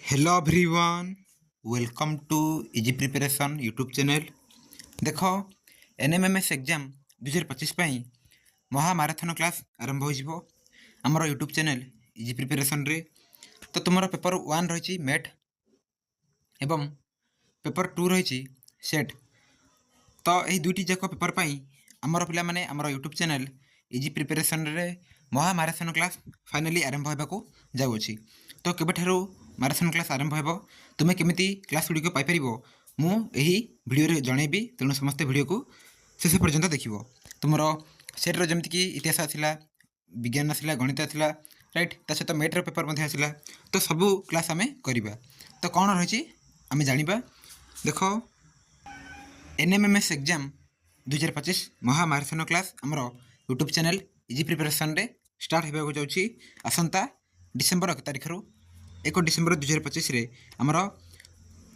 Hello everyone, welcome to easy preparation YouTube channel. देख NMMS exam 2025 महामाराथन class आरंभ हो आमर यूट्यूब चैनल इजी प्रिपरेशन रे। तो तुम पेपर 1 रही मेट एवं पेपर 2 रही सेट। तो यही दुईटी जाक पेपर आमर पिला माने आमर यूट्यूब चैनल इजी प्रिपरेशन रे महामाराथन क्लास फाइनाली आरंभ होगा जाऊँगी। तो केबेठारू माराथन क्लास आरंभ हो तुम्हें केमी क्लास गुड़िक पाइपर मुझे भिडियो जनइबी। तेणु समस्ते भिडियो को शेष पर्यंत देख तुम सेट्र जमीक इतिहास आसला, विज्ञान आसला, गणित आसला, राइट। ता सहित मेट्र पेपर आसला। तो सबू क्लास आम करवा। तो कौन रही आम जाना देख एनएमएमएस एग्जाम 2025 महामाराथन क्लास आमर यूट्यूब चैनल इजी प्रिपरेशन रे स्टार्ट होगा जाऊँगी आसंता डिसेम्बर 1 तारिख 1 डिसेम्बर 2025 आमर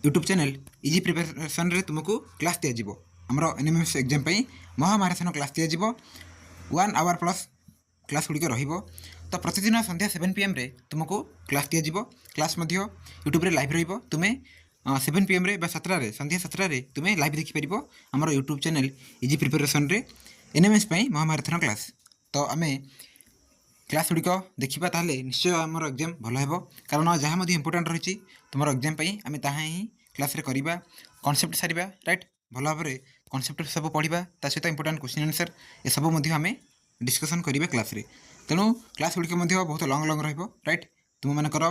यूट्यूब चैनल इजी प्रिपरेशन रे तुमको क्लास दिज्व। आमर एनएमएमएस एग्जाम महामाराथन क्लास दिज्व 1 आवर प्लस क्लास गुड़िक रहिबो। तो प्रतिदिन संध्या 7 PM रे तुमको क्लास दिज्व। क्लास यूट्यूब रे लाइव रहिबो। तुम्हें 7 PM रे 7 संध्या 7 रे तुम्हें लाइव देखिपर आमर यूट्यूब चैनल इजी प्रिपरेशन रे एनएमएमएस महामाराथन क्लास। तो आम क्लास गुड़िक देखा ताले निश्चय आमर एग्जाम भल हो। कारण जहाँ इंपोर्टाट रही तुम एग्जाम आम ताही क्लास करवा कनसेप्ट सारिबा, राइट। भल भाव में कनसेप्ट सब पढ़ा ता सहित इंपोर्टाट क्वेश्चन आंसर ये सब आम डिस्कसन करिबा क्लास रे। तेणु क्लास गुड़िक बहुत लंग लंग रहिबो, राइट। तुम मानकर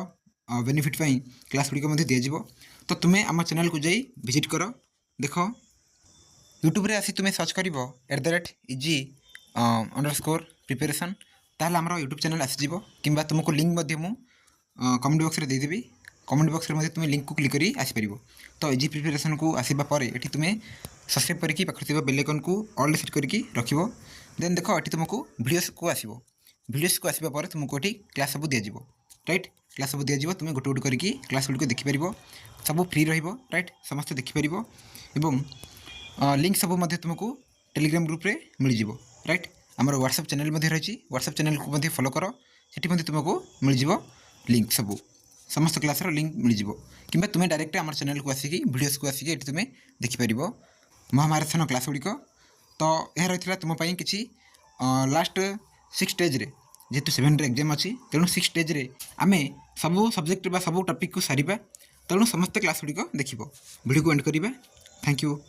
बेनिफिट क्लास गुड़िक दिज्व। तो तुम्हें आम चैनल को जाई विजिट कर। देख यूट्यूब रे आसी तुम्हें सर्च कर @easy _ प्रिपरेशन ताहले आमर यूट्यूब चैनल आसीज कि तुमको लिंक मु कमेंट बॉक्स रे देदेवी। कमेंट बॉक्स रे तुम लिंक को क्लिक करी आसीपर। तो इजी प्रिपरेशन को आसवा पर ये तुम्हें सब्सक्राइब करके पाखे बेल आइकन को ऑल सेट करके रख। देन देख ये तुमको वीडियोस को आसो। वीडियोस को आसवा पर तुमको ये क्लास सब दिज्व, राइट। क्लास सब दिज्व। तुम गोटे गोटे करके क्लास गुड़िक देखिपर। सब फ्री रहिबो, राइट। समस्त देखिपर एवं लिंक सब तुमको टेलीग्राम ग्रुप रे मिल जाव, राइट। आमर व्हाट्सएप चैनल रही व्हाट्सएप चैनल को फॉलो कर। सेठी तुमको मिल जाव लिंक सब समस्त क्लास लिंक मिल जाव। कि तुम्हें डायरेक्ट आम चैनल को आसिक वीडियोस को आसिक ये तुम्हें देखिपर महामाराथन क्लास गुड़िक। तो यह रही तुमपाई कि लास्ट 6 स्टेज रे जेहेतु 7 रे एग्जाम अच्छी। तेणु 6 स्टेज रे आम सबू सब्जेक्ट सब टॉपिक को सारिबा। तेणु समस्त क्लास गुड़िक देख वीडियो को एंड करवा। Thank you.